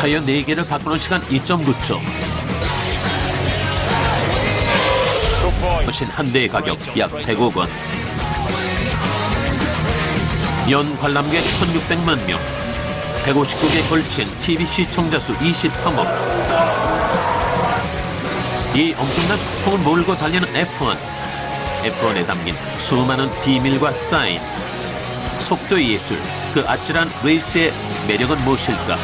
타이어 4개를 바꾸는 시간 2.9초. 머신 한 대의 가격 약 100억 원. 연 관람객 1,600만 명. 159개에 걸친 TV 시청자 수 23억. 이 엄청난 폭풍을 몰고 달리는 F1. F1에 담긴 수많은 비밀과 사인. 속도의 예술, 그 아찔한 레이스의 매력은 무엇일까?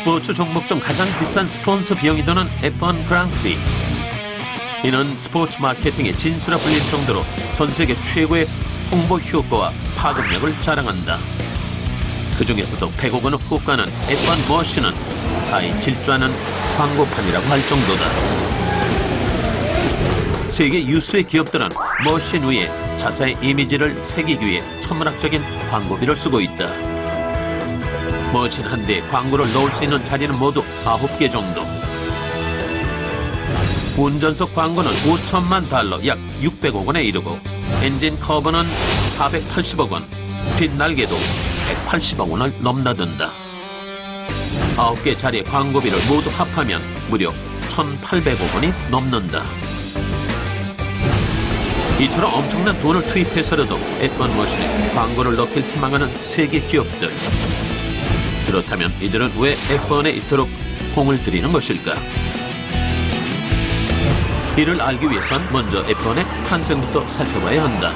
스포츠 종목 중 가장 비싼 스폰서 비용이 드는 F1 그랑프리. 이는 스포츠 마케팅의 진수라 불릴 정도로 전 세계 최고의 홍보 효과와 파급력을 자랑한다. 그 중에서도 100억 원을 훅 가는 F1 머신은 가히 질주하는 광고판이라고 할 정도다. 세계 유수의 기업들은 머신 위에 자사의 이미지를 새기기 위해 천문학적인 광고비를 쓰고 있다. 머신 한 대에 광고를 넣을 수 있는 자리는 모두 9개 정도. 운전석 광고는 5천만 달러, 약 600억 원에 이르고 엔진 커버는 480억 원, 뒷날개도 180억 원을 넘나든다. 9개 자리의 광고비를 모두 합하면 무려 1,800억 원이 넘는다. 이처럼 엄청난 돈을 투입해서라도 F1 머신에 광고를 넣길 희망하는 세계 기업들. 그렇다면 이들은 왜 F1에 이토록 공을 들이는 것일까? 이를 알기 위해선 먼저 F1의 탄생부터 살펴봐야 한다.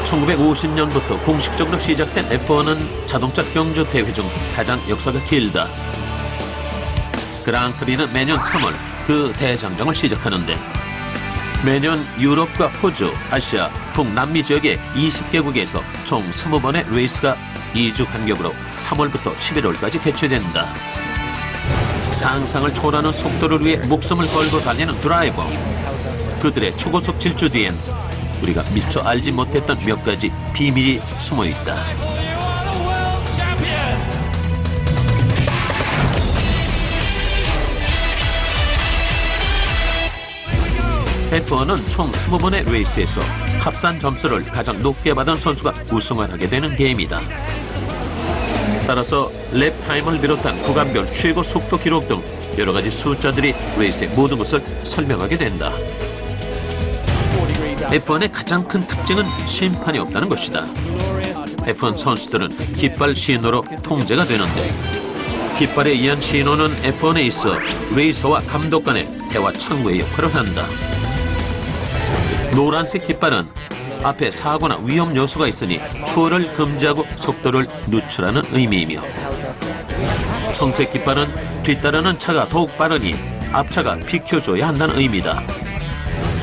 1950년부터 공식적으로 시작된 F1은 자동차 경주 대회 중 가장 역사가 길다. 그랑프리는 매년 3월 그 대장정을 시작하는데 매년 유럽과 호주, 아시아, 북남미 지역의 20개국에서 총 20번의 레이스가 2주 간격으로 3월부터 11월까지 개최된다. 상상을 초월하는 속도를 위해 목숨을 걸고 달리는 드라이버. 그들의 초고속 질주 뒤엔 우리가 미처 알지 못했던 몇 가지 비밀이 숨어 있다. F1은 총 20번의 레이스에서 합산 점수를 가장 높게 받은 선수가 우승을 하게 되는 게임이다. 따라서 랩 타임을 비롯한 구간별 최고 속도 기록 등 여러 가지 숫자들이 레이스의 모든 것을 설명하게 된다. F1의 가장 큰 특징은 심판이 없다는 것이다. F1 선수들은 깃발 신호로 통제가 되는데 깃발에 의한 신호는 F1에 있어 레이서와 감독 간의 대화 창구의 역할을 한다. 노란색 깃발은 앞에 사고나 위험 요소가 있으니 초월을 금지하고 속도를 늦추라는 의미이며 청색 깃발은 뒤따르는 차가 더욱 빠르니 앞차가 비켜줘야 한다는 의미다.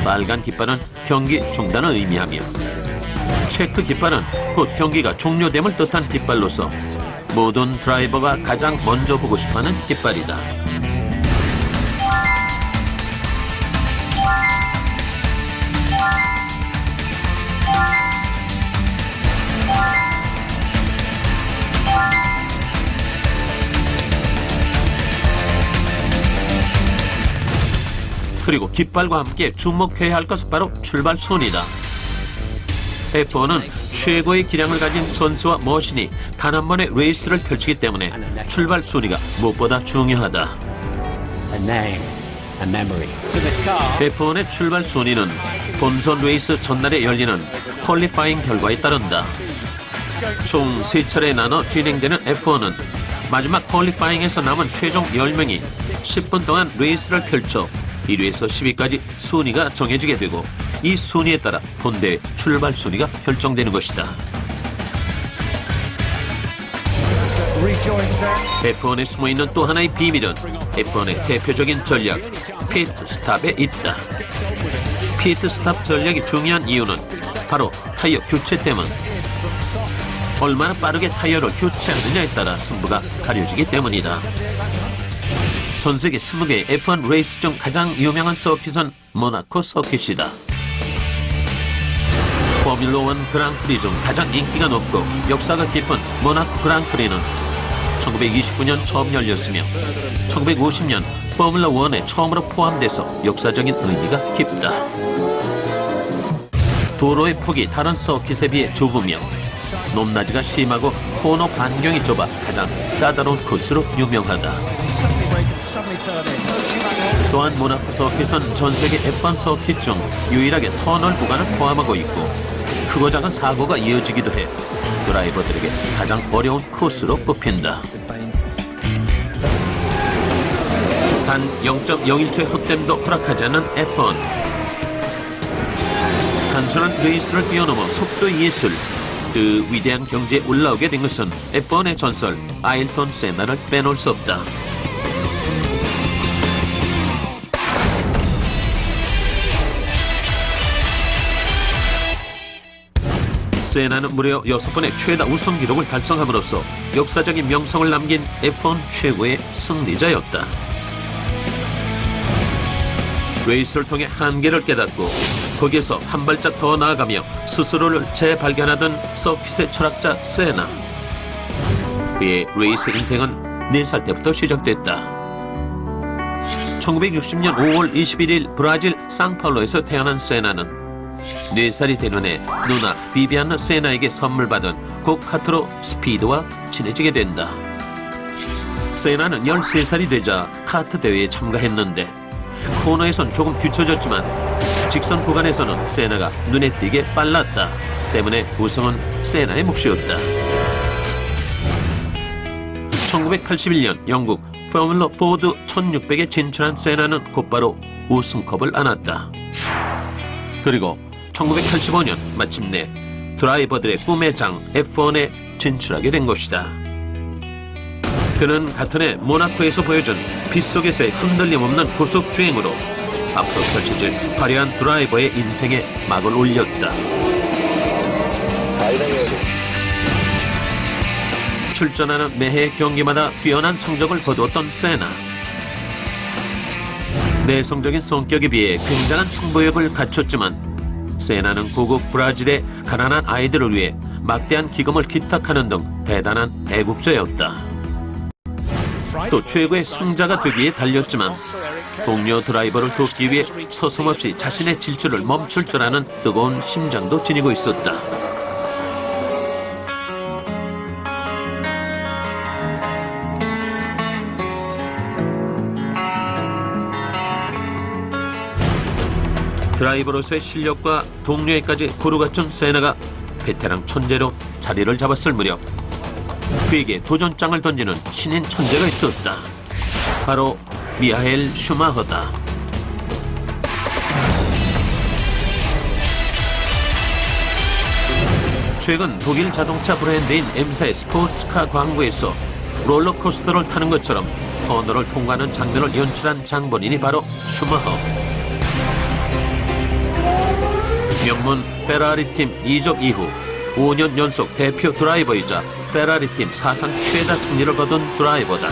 빨간 깃발은 경기 중단을 의미하며 체크 깃발은 곧 경기가 종료됨을 뜻한 깃발로서 모든 드라이버가 가장 먼저 보고 싶어하는 깃발이다. 그리고 깃발과 함께 주목해야 할 것은 바로 출발선이다. F1은 최고의 기량을 가진 선수와 머신이 단 한 번의 레이스를 펼치기 때문에 출발 순위가 무엇보다 중요하다. F1의 출발 순위는 본선 레이스 전날에 열리는 퀄리파잉 결과에 따른다. 총 3차례 나눠 진행되는 F1은 마지막 퀄리파잉에서 남은 최종 10명이 10분 동안 레이스를 펼쳐 1위에서 10위까지 순위가 정해지게 되고 이 순위에 따라 본대의 출발 순위가 결정되는 것이다. F1에 숨어있는 또 하나의 비밀은 F1의 대표적인 전략, 피트 스탑에 있다. 피트 스탑 전략이 중요한 이유는 바로 타이어 교체 때문. 얼마나 빠르게 타이어를 교체하느냐에 따라 승부가 가려지기 때문이다. 전 세계 20개의 F1 레이스 중 가장 유명한 서킷은 모나코 서킷이다. 포뮬러 1 그랑프리 중 가장 인기가 높고 역사가 깊은 모나코 그랑프리는 1929년 처음 열렸으며 1950년 포뮬러 1에 처음으로 포함돼서 역사적인 의미가 깊다. 도로의 폭이 다른 서킷에 비해 좁으며 높낮이가 심하고 코너 반경이 좁아 가장 까다로운 코스로 유명하다. 또한 모나코 서킷은 전 세계 F1 서킷 중 유일하게 터널 구간을 포함하고 있고 크고 작은 사고가 이어지기도 해 드라이버들에게 가장 어려운 코스로 꼽힌다. 단 0.01초의 헛됨도 허락하지 않는 F1. 단순한 레이스를 뛰어넘어 속도 예술, 그 위대한 경지에 올라오게 된 것은 F1의 전설 아일톤 세나를 빼놓을 수 없다. 세나는 무려 6번의 최다 우승 기록을 달성함으로써 역사적인 명성을 남긴 F1 최고의 승리자였다. 레이스를 통해 한계를 깨닫고 거기에서 한 발짝 더 나아가며 스스로를 재발견하던 서킷의 철학자 세나. 그의 레이스 인생은 4살 때부터 시작됐다. 1960년 5월 21일 브라질 상파울루에서 태어난 세나는 4살이 되는 해 누나 비비안느 세나에게 선물 받은 고카트로 스피드와 친해지게 된다. 세나는 13살이 되자 카트 대회에 참가했는데 코너에선 조금 뒤처졌지만 직선 구간에서는 세나가 눈에 띄게 빨랐다. 때문에 우승은 세나의 몫이었다. 1981년 영국 포뮬러 포드 1600에 진출한 세나는 곧바로 우승컵을 안았다. 그리고 1985년 마침내 드라이버들의 꿈의 장 F1에 진출하게 된 것이다. 그는 같은 해 모나코에서 보여준 빗속에서의 흔들림 없는 고속 주행으로 앞으로 펼쳐질 화려한 드라이버의 인생에 막을 올렸다. 출전하는 매해 경기마다 뛰어난 성적을 거두었던 세나. 내성적인 성격에 비해 굉장한 승부욕을 갖췄지만 세나는 고국 브라질의 가난한 아이들을 위해 막대한 기금을 기탁하는 등 대단한 애국자였다. 또 최고의 승자가 되기에 달렸지만 동료 드라이버를 돕기 위해 서슴없이 자신의 질주를 멈출 줄 아는 뜨거운 심장도 지니고 있었다. 드라이버로서의 실력과 동료애까지 고루 갖춘 세나가 베테랑 천재로 자리를 잡았을 무렵 그에게 도전장을 던지는 신인 천재가 있었다. 바로 미하엘 슈마허다. 최근 독일 자동차 브랜드인 M사의 스포츠카 광고에서 롤러코스터를 타는 것처럼 터널을 통과하는 장면을 연출한 장본인이 바로 슈마허. 명문 페라리팀 이적 이후 5년 연속 대표 드라이버이자 페라리팀 사상 최다 승리를 거둔 드라이버다.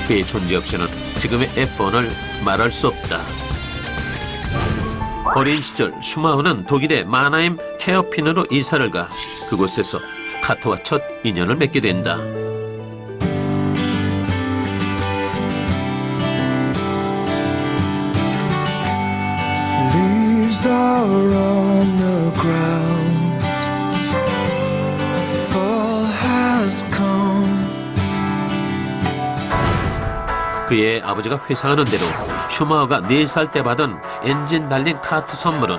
그의 존재 역시는 지금의 F1을 말할 수 없다. 어린 시절 슈마허는 독일의 마나임 케어핀으로 이사를 가 그곳에서 카트와 첫 인연을 맺게 된다. Leaves are on the ground. Fall has come. 그의 아버지가 회상하는 대로 슈마허가 4살 때 받은 엔진 달린 카트 선물은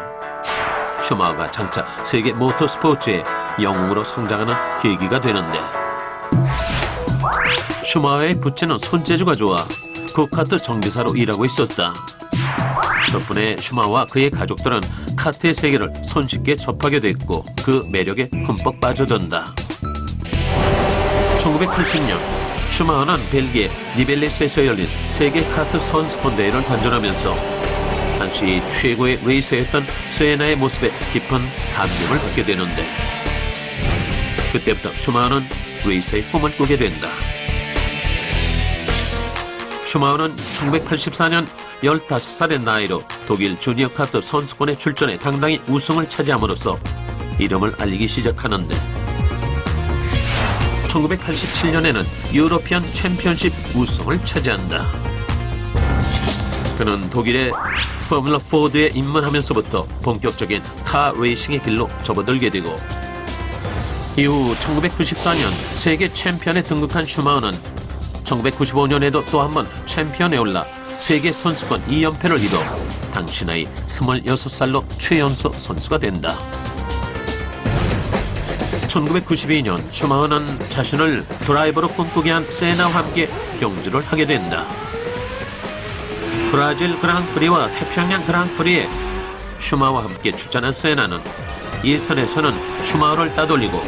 슈마허가 장차 세계 모터스포츠의 영웅으로 성장하는 계기가 되는데 슈마허의 부친은 손재주가 좋아 고카트 정비사로 일하고 있었다. 덕분에 슈마허와 그의 가족들은 카트의 세계를 손쉽게 접하게 됐고 그 매력에 흠뻑 빠져든다. 1980년 슈마허는 벨기에 니벨레스에서 열린 세계 카트 선수권 대회를 관전하면서 당시 최고의 레이서였던 세나의 모습에 깊은 감명을 받게 되는데 그때부터 슈마허는 레이서의 꿈을 꾸게 된다. 슈마허는 1984년 15살의 나이로 독일 주니어 카트 선수권에 출전해 당당히 우승을 차지함으로써 이름을 알리기 시작하는데 1987년에는 유로피언 챔피언십 우승을 차지한다. 그는 독일의 포뮬러 포드에 입문하면서부터 본격적인 카 레이싱의 길로 접어들게 되고 이후 1994년 세계 챔피언에 등극한 슈마허는 1995년에도 또 한 번 챔피언에 올라 세계 선수권 2연패를 이뤄 당시 나이 26살로 최연소 선수가 된다. 1992년 슈마허는 자신을 드라이버로 꿈꾸게 한 세나와 함께 경주를 하게 된다. 브라질 그랑프리와 태평양 그랑프리에 슈마허와 함께 출전한 세나는 예선에서는 슈마허를 따돌리고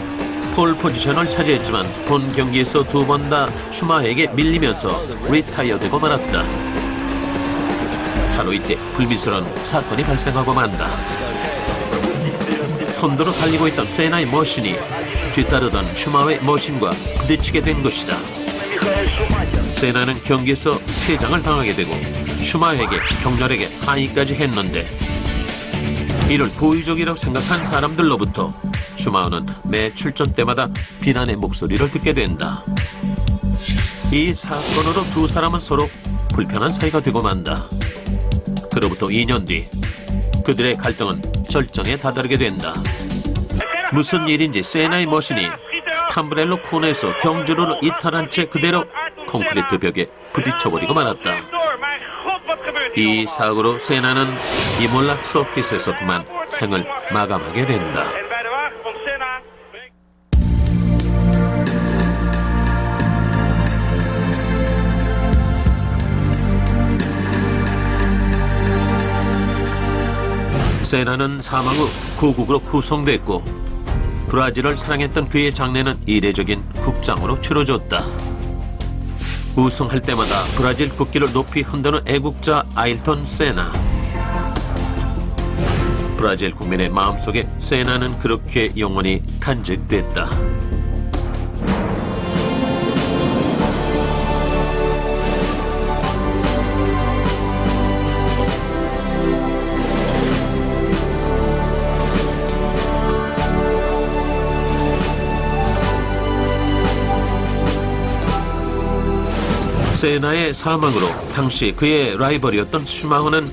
폴 포지션을 차지했지만 본 경기에서 두 번 다 슈마허에게 밀리면서 리타이어되고 말았다. 바로 이때 불미스러운 사건이 발생하고 만다. 선두로 달리고 있던 세나의 머신이 뒤따르던 슈마허의 머신과 부딪히게 된 것이다. 세나는 경기에서 퇴장을 당하게 되고 슈마허에게 격렬하게 항의까지 했는데 이를 고의적이라고 생각한 사람들로부터 슈마허는 매 출전 때마다 비난의 목소리를 듣게 된다. 이 사건으로 두 사람은 서로 불편한 사이가 되고 만다. 그로부터 2년 뒤 그들의 갈등은 절정에 다다르게 된다. 무슨 일인지 세나의 머신이 탐브렐로 코너에서 경주를 이탈한 채 그대로 콘크리트 벽에 부딪혀버리고 말았다. 이 사고로 세나는 이몰라 서킷에서 그만 생을 마감하게 된다. 세나는 사망 후 고국으로 후송됐고 브라질을 사랑했던 그의 장례는 이례적인 국장으로 치러졌다. 우승할 때마다 브라질 국기를 높이 흔드는 애국자 아일톤 세나. 브라질 국민의 마음속에 세나는 그렇게 영원히 간직됐다. 세나의 사망으로 당시 그의 라이벌이었던 슈마허는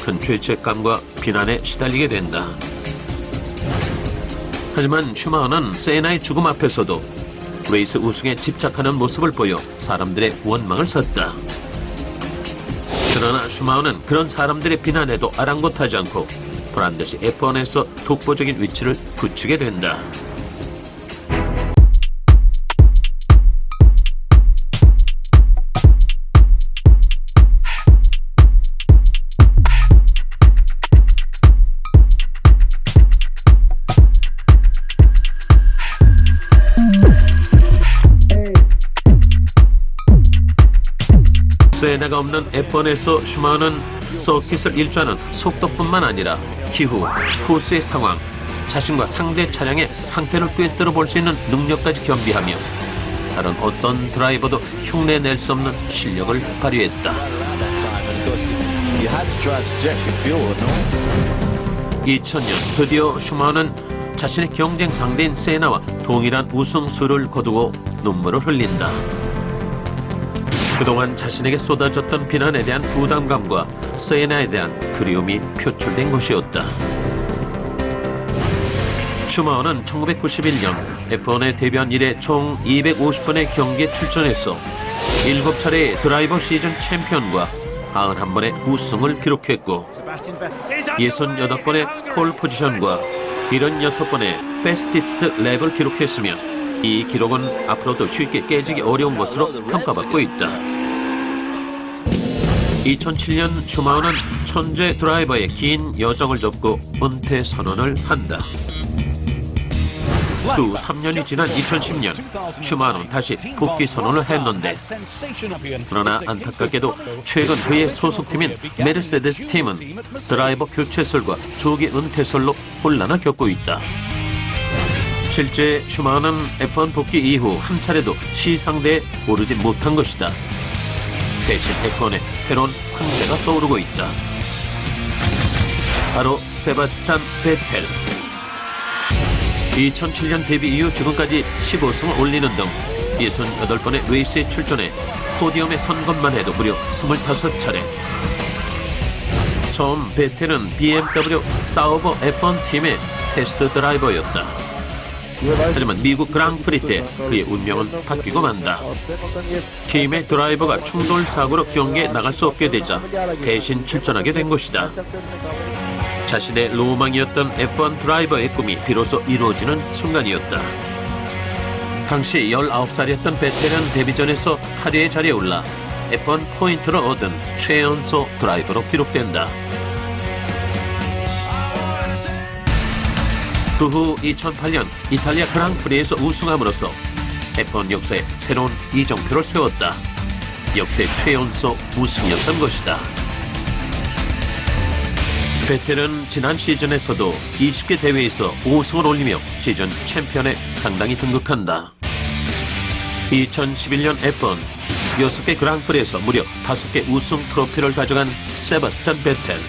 큰 죄책감과 비난에 시달리게 된다. 하지만 슈마허는 세나의 죽음 앞에서도 레이스 우승에 집착하는 모습을 보여 사람들의 원망을 샀다. 그러나 슈마허는 그런 사람들의 비난에도 아랑곳하지 않고 보란듯이 F1에서 독보적인 위치를 굳히게 된다. 세나가 없는 F1에서 슈마허는 서킷을 일주하는 속도뿐만 아니라 기후, 코스의 상황, 자신과 상대 차량의 상태를 꿰뚫어 볼 수 있는 능력까지 겸비하며 다른 어떤 드라이버도 흉내낼 수 없는 실력을 발휘했다. 2000년 드디어 슈마허는 자신의 경쟁 상대인 세나와 동일한 우승수를 거두고 눈물을 흘린다. 그동안 자신에게 쏟아졌던 비난에 대한 부담감과 세나에 대한 그리움이 표출된 것이었다. 슈마허는 1991년 F1에 데뷔한 이래 총 250번의 경기에 출전해서 7차례의 드라이버 시즌 챔피언과 91번의 우승을 기록했고 68번의 폴 포지션과 76번의 패스티스트 랩을 기록했으며 이 기록은 앞으로도 쉽게 깨지기 어려운 것으로 평가받고 있다. 2007년 슈마허는 천재 드라이버의 긴 여정을 접고 은퇴 선언을 한다. 또 3년이 지난 2010년 슈마허는 다시 복귀 선언을 했는데 그러나 안타깝게도 최근 그의 소속팀인 메르세데스 팀은 드라이버 교체설과 조기 은퇴설로 혼란을 겪고 있다. 실제 슈마허는 F1 복귀 이후 한 차례도 시상대에 오르지 못한 것이다. 대신 F1에 새로운 황제가 떠오르고 있다. 바로 세바스찬 베텔. 2007년 데뷔 이후 지금까지 15승을 올리는 등 68번의 레이스에 출전해 포디움에 선 것만 해도 무려 25차례. 처음 베텔은 BMW 사우버 F1 팀의 테스트 드라이버였다. 하지만 미국 그랑프리 때 그의 운명은 바뀌고 만다. 팀의 드라이버가 충돌 사고로 경기에 나갈 수 없게 되자 대신 출전하게 된 것이다. 자신의 로망이었던 F1 드라이버의 꿈이 비로소 이루어지는 순간이었다. 당시 19살이었던 베테랑 데뷔전에서 8위의 자리에 올라 F1 포인트를 얻은 최연소 드라이버로 기록된다. 그 후 2008년 이탈리아 그랑프리에서 우승함으로써 F1 역사에 새로운 이정표를 세웠다. 역대 최연소 우승이었던 것이다. 베텔은 지난 시즌에서도 20개 대회에서 5승을 올리며 시즌 챔피언에 당당히 등극한다. 2011년 F1 6개 그랑프리에서 무려 5개 우승 트로피를 가져간 세바스찬 베텔.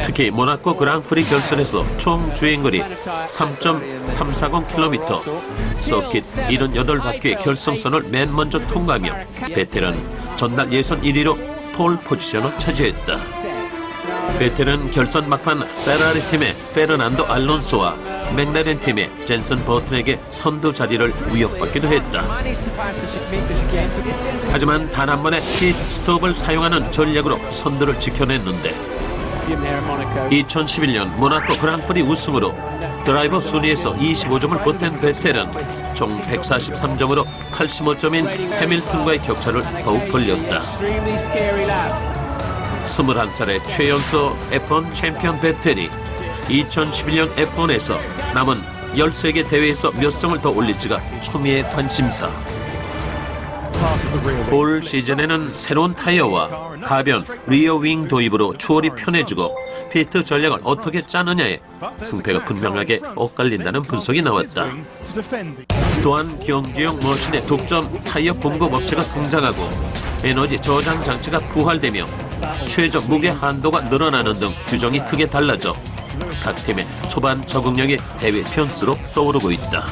특히 모나코 그랑프리 결선에서 총 주행거리 3.340km, 서킷 78바퀴의 결승선을 맨 먼저 통과하며 베텔은 전날 예선 1위로 폴 포지션을 차지했다. 베텔은 결선 막판 페라리 팀의 페르난도 알론소와 맥라렌 팀의 젠슨 버튼에게 선두 자리를 위협받기도 했다. 하지만 단 한 번의 핏 스톱을 사용하는 전략으로 선두를 지켜냈는데 2011년 모나코 그랑프리 우승으로 드라이버 순위에서 25점을 보탠 베텔은 총 143점으로 85점인 해밀턴과의 격차를 더욱 벌렸다. 21살의 최연소 F1 챔피언 베텔이 2011년 F1에서 남은 13개 대회에서 몇 승을 더 올릴지가 초미의 관심사. 올 시즌에는 새로운 타이어와 가변 리어 윙 도입으로 추월이 편해지고 피트 전략을 어떻게 짜느냐에 승패가 분명하게 엇갈린다는 분석이 나왔다. 또한 경주용 머신의 독점 타이어 공급 업체가 등장하고 에너지 저장 장치가 부활되며 최저 무게 한도가 늘어나는 등 규정이 크게 달라져 각 팀의 초반 적응력이 대회 편수로 떠오르고 있다.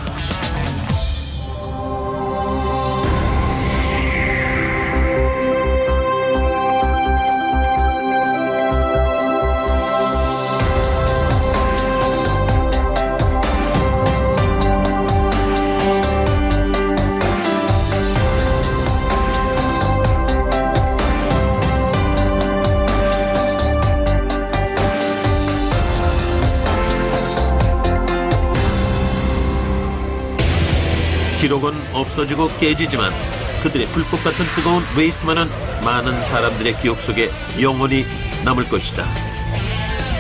기록은 없어지고 깨지지만 그들의 불꽃 같은 뜨거운 레이스만은 많은 사람들의 기억 속에 영원히 남을 것이다.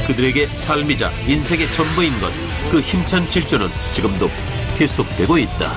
그들에게 삶이자 인생의 전부인 것, 그 힘찬 질주는 지금도 계속되고 있다.